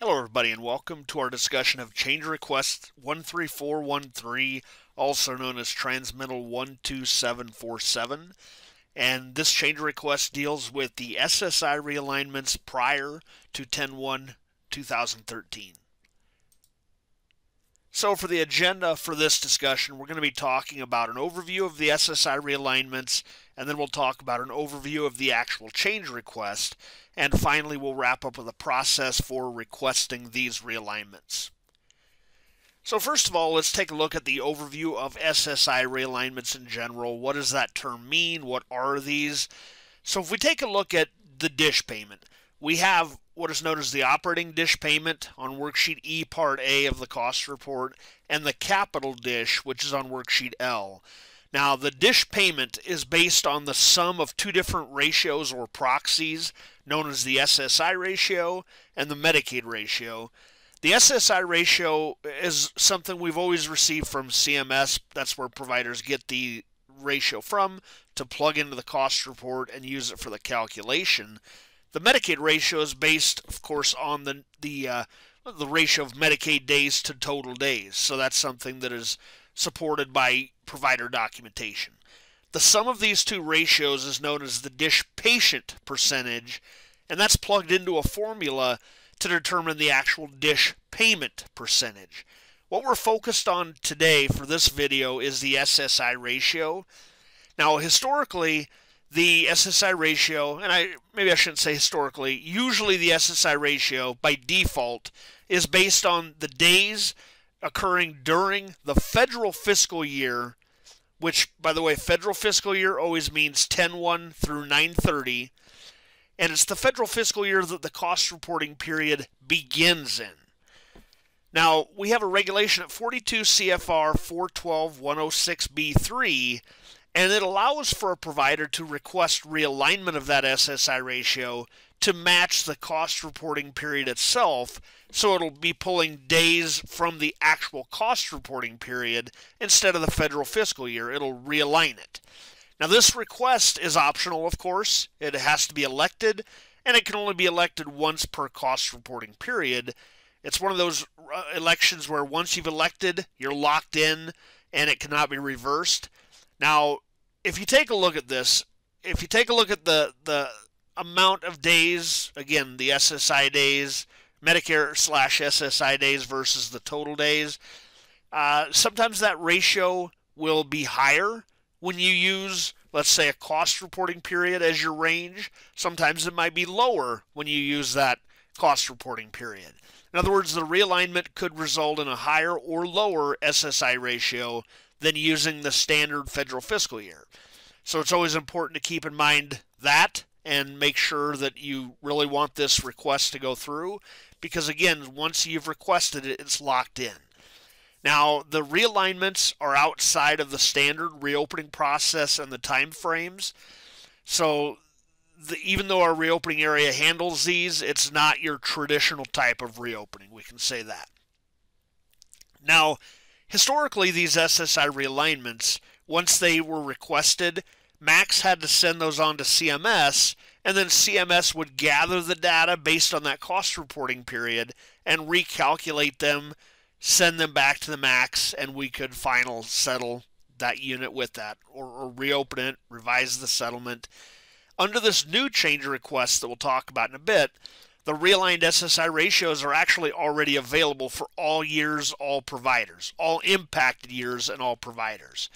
Hello everybody and welcome to our discussion of Change Request 13413, also known as Transmittal 12747. And this change request deals with the SSI realignments prior to 10/1/2013. So for the agenda for this discussion, we're going to be talking about an overview of the SSI realignments, and then we'll talk about an overview of the actual change request, and finally we'll wrap up with a process for requesting these realignments. So first of all, let's take a look at the overview of SSI realignments in general. What does that term mean? What are these? So if we take a look at the dish payment, we have what is known as the operating dish payment on worksheet E part A of the cost report, and the capital dish, which is on worksheet L. Now the dish payment is based on the sum of two different ratios or proxies known as the SSI ratio and the Medicaid ratio. The SSI ratio is something we've always received from CMS. That's where providers get the ratio from to plug into the cost report and use it for the calculation. The Medicaid ratio is based, of course, on the ratio of Medicaid days to total days. So that's something that is supported by provider documentation. The sum of these two ratios is known as the dish patient percentage, and that's plugged into a formula to determine the actual dish payment percentage. What we're focused on today for this video is the SSI ratio. Now, historically, the SSI ratio, and maybe I shouldn't say historically, usually the SSI ratio by default is based on the days occurring during the federal fiscal year, which, by the way, federal fiscal year always means 10/1 through 9/30, and it's the federal fiscal year that the cost reporting period begins in. Now, we have a regulation at 42 CFR 412-106B3, and it allows for a provider to request realignment of that SSI ratio to match the cost reporting period itself, so it'll be pulling days from the actual cost reporting period instead of the federal fiscal year. It'll realign it. Now, this request is optional, of course. It has to be elected, and it can only be elected once per cost reporting period. It's one of those elections where once you've elected, you're locked in, and it cannot be reversed. Now, if you take a look at this, if you take a look at the amount of days, again, the SSI days, Medicare/SSI days versus the total days, sometimes that ratio will be higher when you use, let's say, a cost reporting period as your range. Sometimes it might be lower when you use that cost reporting period. In other words, the realignment could result in a higher or lower SSI ratio than using the standard federal fiscal year. So it's always important to keep in mind that and make sure that you really want this request to go through, because again, once you've requested it, it's locked in. Now, the realignments are outside of the standard reopening process and the time frames. So even though our reopening area handles these, it's not your traditional type of reopening. We can say that. Now, historically, these SSI realignments, once they were requested, MACs had to send those on to CMS, and then CMS would gather the data based on that cost reporting period and recalculate them, send them back to the MACs, and we could final settle that unit with that, or reopen it, revise the settlement. Under this new change request that we'll talk about in a bit, the realigned SSI ratios are actually already available for all years, all providers, all impacted years and all providers.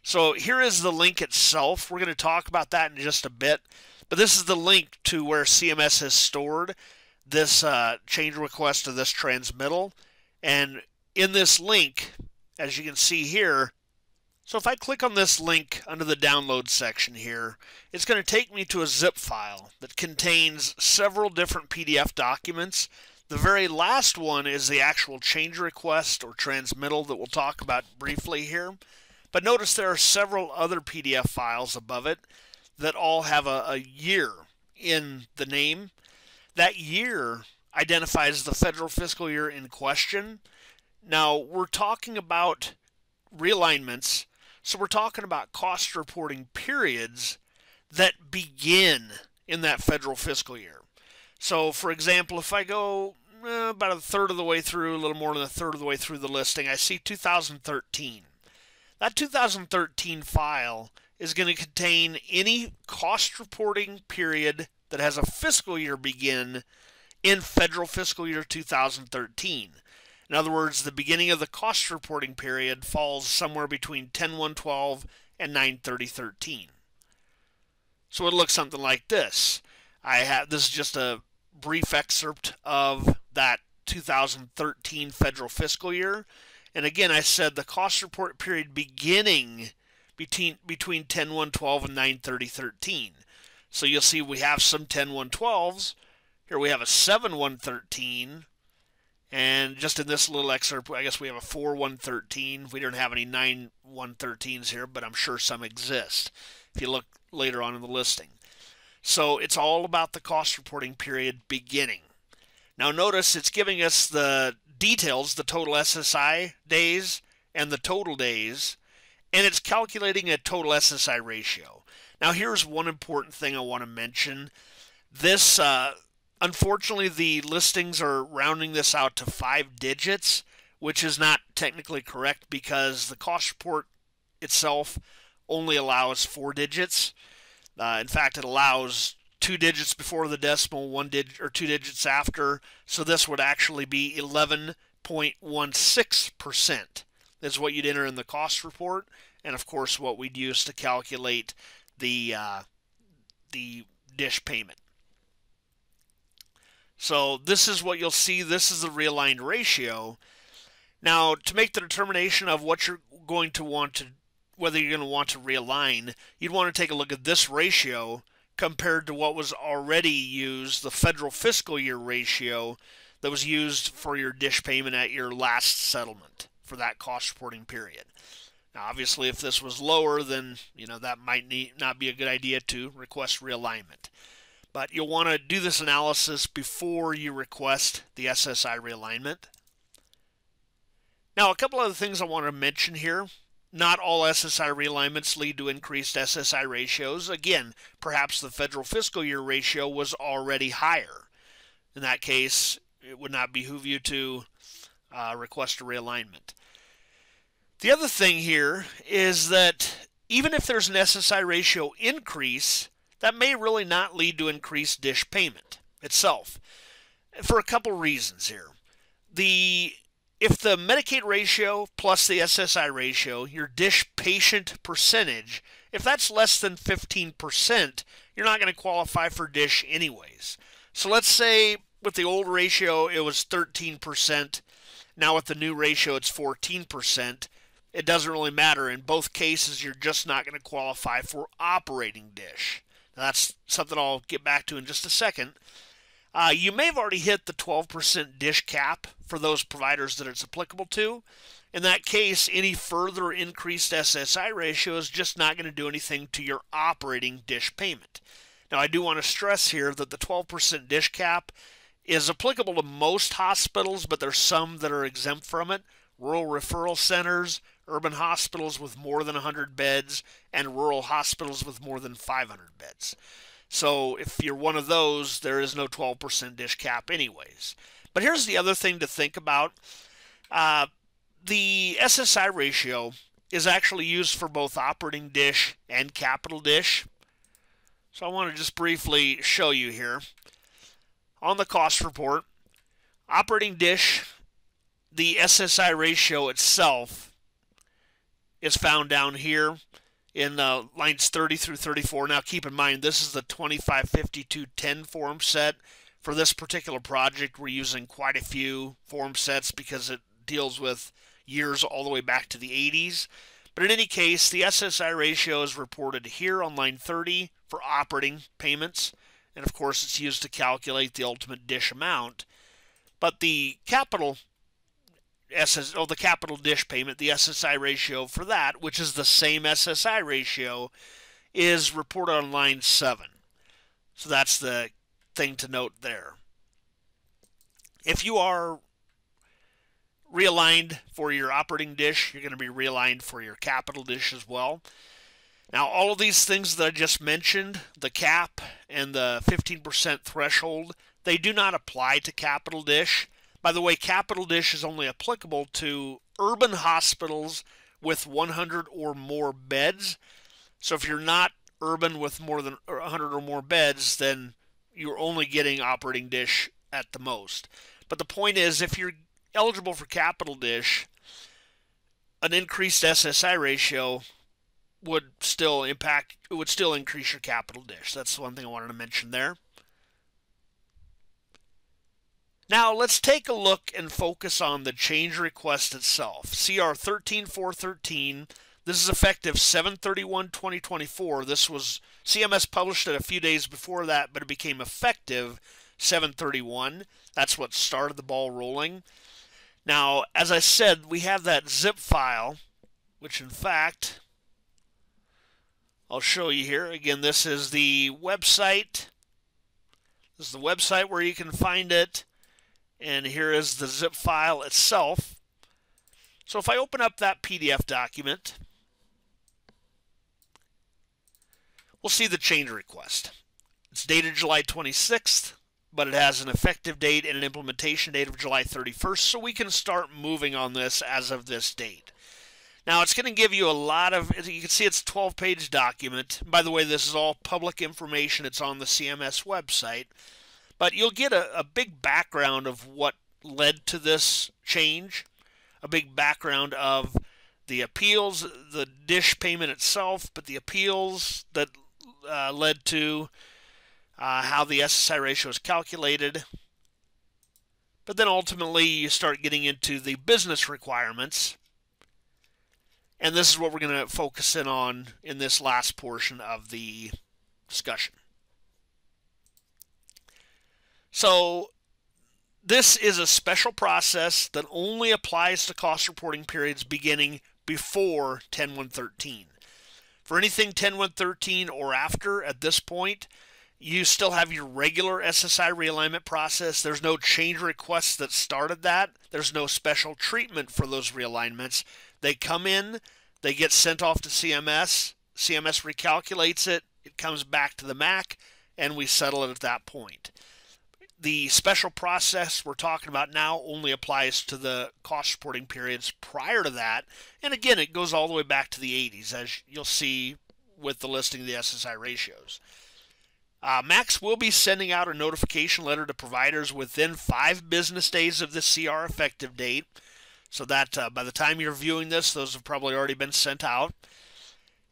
So here is the link itself. We're going to talk about that in just a bit, but this is the link to where CMS has stored this change request to this transmittal. And in this link, as you can see here, so if I click on this link under the download section here, it's going to take me to a zip file that contains several different PDF documents. The very last one is the actual change request or transmittal that we'll talk about briefly here. But notice there are several other PDF files above it that all have a year in the name. That year identifies the federal fiscal year in question. Now, we're talking about realignments, so we're talking about cost reporting periods that begin in that federal fiscal year. So, for example, if I go about a third of the way through, a little more than a third of the way through the listing, I see 2013. That 2013 file is going to contain any cost reporting period that has a fiscal year begin in federal fiscal year 2013. In other words, the beginning of the cost reporting period falls somewhere between 10/1/12 and 9/30/13. So it looks something like this. This is just a brief excerpt of that 2013 federal fiscal year. And again, I said the cost report period beginning between 10/1/12 and 9/30/13. So you'll see we have some 10/1/12s. Here we have a 7/1/13. And just in this little excerpt, I guess we have a 4/1/13. We don't have any 9/1/13s here, but I'm sure some exist if you look later on in the listing. So it's all about the cost reporting period beginning. Now notice it's giving us the details, the total SSI days and the total days, and it's calculating a total SSI ratio. Now here's one important thing I want to mention. This, unfortunately, the listings are rounding this out to 5 digits, which is not technically correct because the cost report itself only allows 4 digits. In fact, it allows 2 digits before the decimal, 1 digit or 2 digits after. So this would actually be 11.16% is what you'd enter in the cost report, and of course what we'd use to calculate the dish payment. So this is what you'll see. This is the realigned ratio. Now, to make the determination of what you're going to want to, whether you're going to want to realign, you'd want to take a look at this ratio compared to what was already used, the federal fiscal year ratio that was used for your dish payment at your last settlement for that cost reporting period. Now, obviously, if this was lower, then that might not be a good idea to request realignment. But you'll want to do this analysis before you request the SSI realignment. Now, a couple other things I want to mention here. Not all SSI realignments lead to increased SSI ratios. Again, perhaps the federal fiscal year ratio was already higher. In that case, it would not behoove you to request a realignment. The other thing here is that even if there's an SSI ratio increase, that may really not lead to increased dish payment itself for a couple reasons here. If the Medicaid ratio plus the SSI ratio, your dish patient percentage, if that's less than 15%, you're not going to qualify for dish anyways. So let's say with the old ratio it was 13%. Now with the new ratio it's 14%. It doesn't really matter. In both cases, you're just not going to qualify for operating dish. Now, that's something I'll get back to in just a second. You may have already hit the 12% dish cap for those providers that it's applicable to. In that case, any further increased SSI ratio is just not going to do anything to your operating dish payment. Now, I do want to stress here that the 12% dish cap is applicable to most hospitals, but there's some that are exempt from it. Rural referral centers, urban hospitals with more than 100 beds, and rural hospitals with more than 500 beds. So if you're one of those, there is no 12% dish cap anyways. But here's the other thing to think about. The SSI ratio is actually used for both operating dish and capital dish. So I want to just briefly show you here. On the cost report, operating dish, the SSI ratio itself is found down here in lines 30 through 34. Now keep in mind, this is the 255210 form set. For this particular project, we're using quite a few form sets because it deals with years all the way back to the 80s. But in any case, the SSI ratio is reported here on line 30 for operating payments. And of course, it's used to calculate the ultimate dish amount. But the capital dish payment, the SSI ratio for that, which is the same SSI ratio, is reported on line 7. So that's the thing to note there. If you are realigned for your operating dish, you're going to be realigned for your capital dish as well. Now, all of these things that I just mentioned, the cap and the 15% threshold, They do not apply to Capital Dish. By the way, Capital Dish is only applicable to urban hospitals with 100 or more beds. So if you're not urban with more than 100 or more beds, then you're only getting operating dish at the most. But the point is, if you're eligible for Capital Dish, an increased SSI ratio would still increase your Capital Dish. That's the one thing I wanted to mention there. Now let's take a look and focus on the change request itself. CR 13413. This is effective 7/31/2024. This was CMS published it a few days before that, but it became effective 7/31. That's what started the ball rolling. Now, as I said, we have that zip file, which in fact I'll show you here. Again, this is the website. This is the website where you can find it. And here is the zip file itself. So if I open up that PDF document, we'll see the change request. It's dated July 26th, but it has an effective date and an implementation date of July 31st, so we can start moving on this as of this date. Now, it's going to give you a lot of, you can see it's a 12-page document. By the way, this is all public information. It's on the CMS website. But you'll get a big background of what led to this change, a big background of the appeals, the dish payment itself, but the appeals that led to how the SSI ratio is calculated. But then ultimately you start getting into the business requirements. And this is what we're going to focus in on in this last portion of the discussion. So this is a special process that only applies to cost reporting periods beginning before 10/1/13. For anything 10/1/13 or after at this point, you still have your regular SSI realignment process. There's no change requests that started that. There's no special treatment for those realignments. They come in, they get sent off to CMS. CMS recalculates it. It comes back to the MAC, and we settle it at that point. The special process we're talking about now only applies to the cost reporting periods prior to that. And again, it goes all the way back to the 80s, as you'll see with the listing of the SSI ratios. MACs will be sending out a notification letter to providers within 5 business days of the CR effective date, so that by the time you're viewing this, those have probably already been sent out.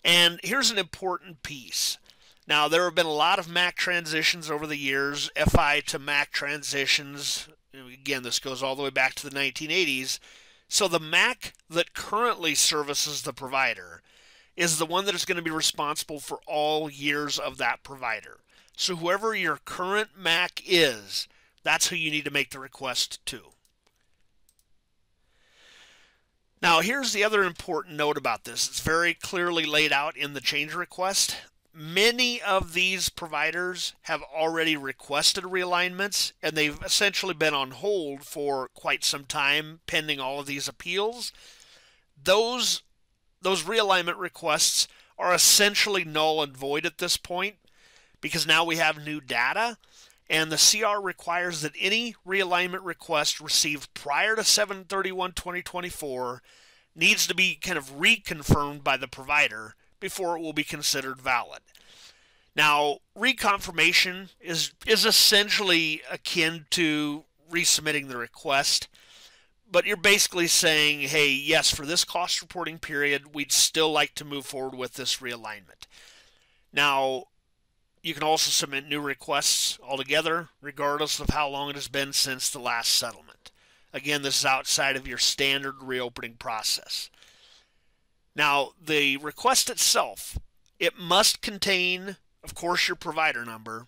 And here's an important piece. Now, there have been a lot of MAC transitions over the years, FI to MAC transitions. Again, this goes all the way back to the 1980s. So the MAC that currently services the provider is the one that is going to be responsible for all years of that provider. So whoever your current MAC is, that's who you need to make the request to. Now, here's the other important note about this. It's very clearly laid out in the change request. Many of these providers have already requested realignments, and they've essentially been on hold for quite some time pending all of these appeals. Those realignment requests are essentially null and void at this point because now we have new data, and the CR requires that any realignment request received prior to 7/31/2024 needs to be kind of reconfirmed by the provider before it will be considered valid. Now, reconfirmation is essentially akin to resubmitting the request, but you're basically saying, hey, yes, for this cost reporting period, we'd still like to move forward with this realignment. Now, you can also submit new requests altogether, regardless of how long it has been since the last settlement. Again, this is outside of your standard reopening process. Now, the request itself, it must contain, of course, your provider number,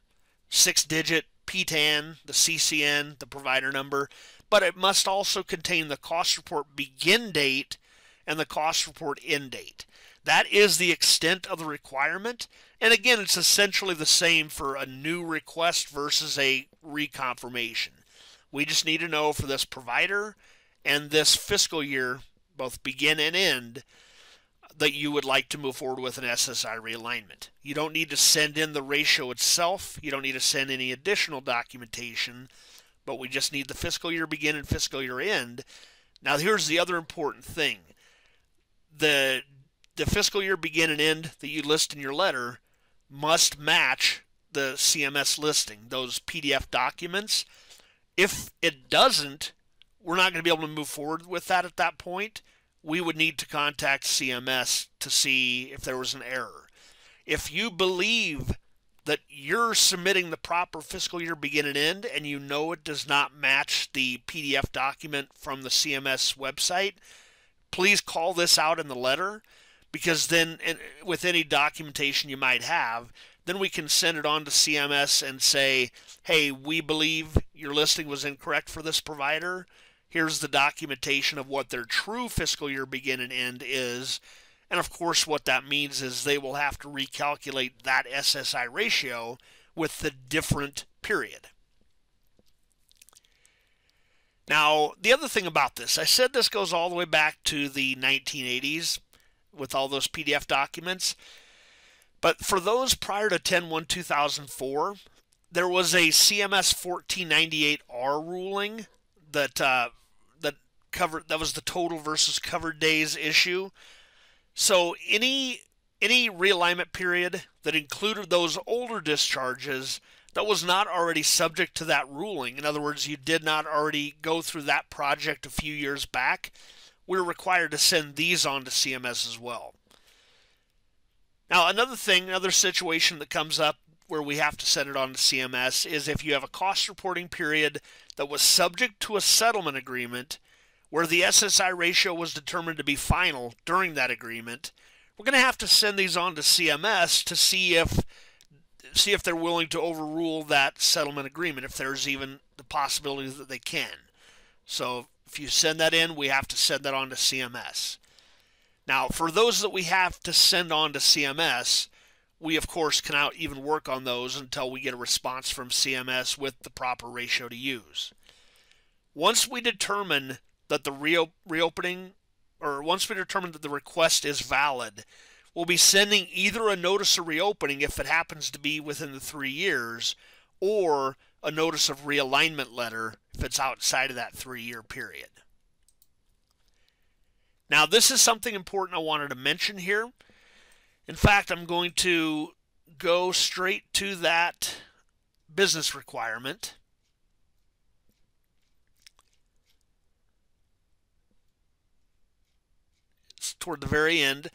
6-digit PTAN, the CCN, the provider number, but it must also contain the cost report begin date and the cost report end date. That is the extent of the requirement, and again, it's essentially the same for a new request versus a reconfirmation. We just need to know for this provider and this fiscal year, both begin and end, that you would like to move forward with an SSI realignment. You don't need to send in the ratio itself. You don't need to send any additional documentation, but we just need the fiscal year begin and fiscal year end. Now here's the other important thing. The fiscal year begin and end that you list in your letter must match the CMS listing, those PDF documents. If it doesn't, we're not going to be able to move forward with that at that point. We would need to contact CMS to see if there was an error. If you believe that you're submitting the proper fiscal year begin and end and you know it does not match the PDF document from the CMS website, please call this out in the letter, because then with any documentation you might have, then we can send it on to CMS and say, hey, we believe your listing was incorrect for this provider. Here's the documentation of what their true fiscal year begin and end is. And of course, what that means is they will have to recalculate that SSI ratio with the different period. Now, the other thing about this, I said this goes all the way back to the 1980s with all those PDF documents. But for those prior to 10/1/2004, there was a CMS 1498R ruling that was the total versus covered days issue. So any realignment period that included those older discharges that was not already subject to that ruling, in other words, you did not already go through that project a few years back, we're required to send these on to CMS as well. Now, another situation that comes up where we have to send it on to CMS is if you have a cost reporting period that was subject to a settlement agreement where the SSI ratio was determined to be final during that agreement. We're going to have to send these on to CMS to see if they're willing to overrule that settlement agreement, if there's even the possibility that they can. So if you send that in, we have to send that on to CMS. Now, for those that we have to send on to CMS, we of course cannot even work on those until we get a response from CMS with the proper ratio to use. Once we determine that the reopening, or once we determine that the request is valid, we'll be sending either a notice of reopening if it happens to be within the 3 years, or a notice of realignment letter if it's outside of that 3-year period. Now, this is something important I wanted to mention here. In fact, I'm going to go straight to that business requirement. It's toward the very end.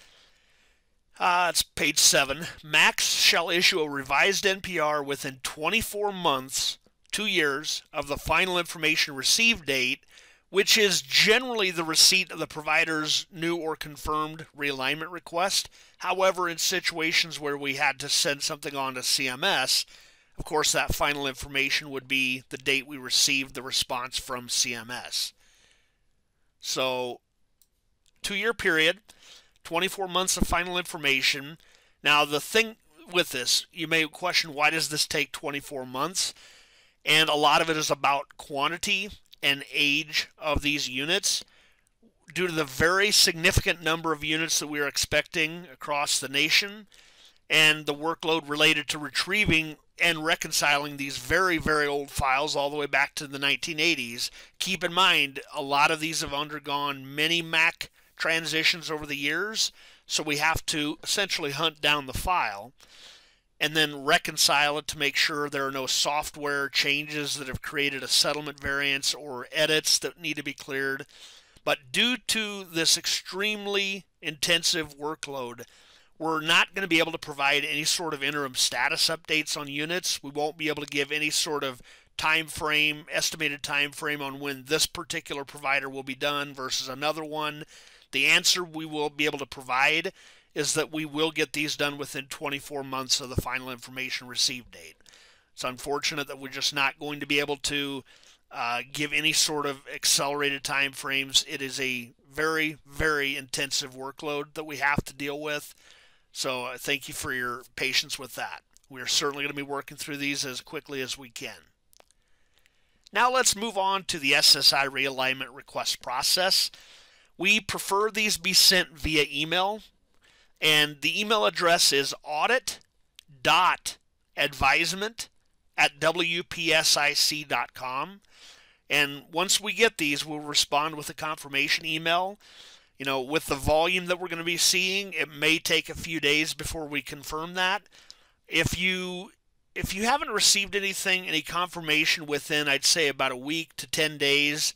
It's page 7. Max shall issue a revised NPR within 24 months, 2 years, of the final information received date, which is generally the receipt of the provider's new or confirmed realignment request. However, in situations where we had to send something on to CMS, of course, that final information would be the date we received the response from CMS. So, 2-year period, 24 months of final information. Now, the thing with this, you may question, why does this take 24 months? And a lot of it is about quantity and age of these units. Due to the very significant number of units that we are expecting across the nation and the workload related to retrieving and reconciling these very, very old files all the way back to the 1980s, keep in mind a lot of these have undergone many Mac transitions over the years, so we have to essentially hunt down the file and then reconcile it to make sure there are no software changes that have created a settlement variance or edits that need to be cleared. But due to this extremely intensive workload, we're not going to be able to provide any sort of interim status updates on units. We won't be able to give any sort of time frame, estimated time frame on when this particular provider will be done versus another one. The answer we will be able to provide is that we will get these done within 24 months of the final information received date. It's unfortunate that we're just not going to be able to give any sort of accelerated time frames. It is a very, very intensive workload that we have to deal with. So thank you for your patience with that. We are certainly going to be working through these as quickly as we can. Now let's move on to the SSI realignment request process. We prefer these be sent via email. And the email address is audit.advisement@wpsic.com. And once we get these, we'll respond with a confirmation email. You know, with the volume that we're going to be seeing, it may take a few days before we confirm that. If you haven't received anything, any confirmation within, I'd say, about a week to 10 days,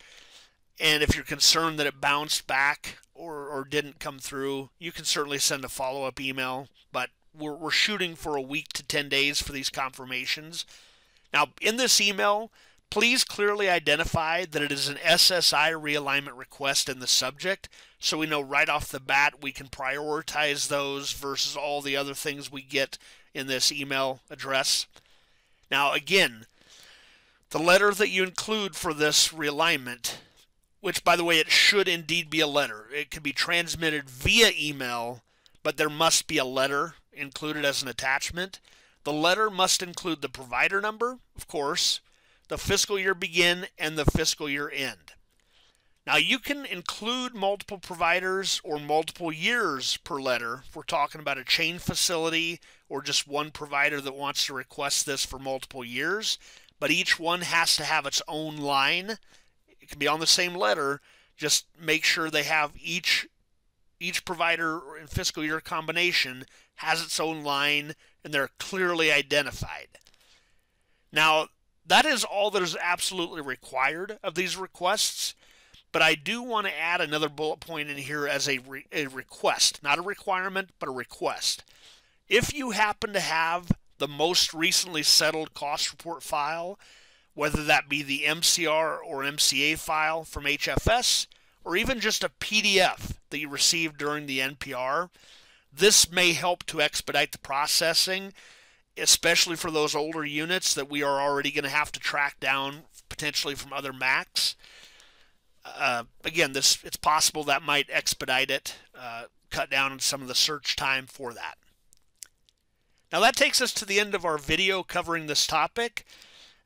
and if you're concerned that it bounced back or didn't come through, you can certainly send a follow-up email, but we're shooting for a week to 10 days for these confirmations. Now, in this email, please clearly identify that it is an SSI realignment request in the subject, so we know right off the bat we can prioritize those versus all the other things we get in this email address. Now, again, the letter that you include for this realignment, which, by the way, it should indeed be a letter. It can be transmitted via email, but there must be a letter included as an attachment. The letter must include the provider number, of course, the fiscal year begin, and the fiscal year end. Now, you can include multiple providers or multiple years per letter if we're talking about a chain facility or just one provider that wants to request this for multiple years, but each one has to have its own line. It can be on the same letter. Just make sure they have each provider and fiscal year combination has its own line and they're clearly identified. Now, that is all that is absolutely required of these requests, but I do want to add another bullet point in here as a request, not a requirement, but a request. If you happen to have the most recently settled cost report file, whether that be the MCR or MCA file from HFS, or even just a PDF that you received during the NPR, this may help to expedite the processing, especially for those older units that we are already going to have to track down potentially from other Macs. Again, it's possible that might expedite it, cut down on some of the search time for that. Now that takes us to the end of our video covering this topic.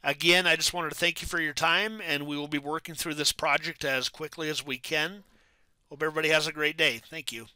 Again, I just wanted to thank you for your time, and we will be working through this project as quickly as we can. Hope everybody has a great day. Thank you.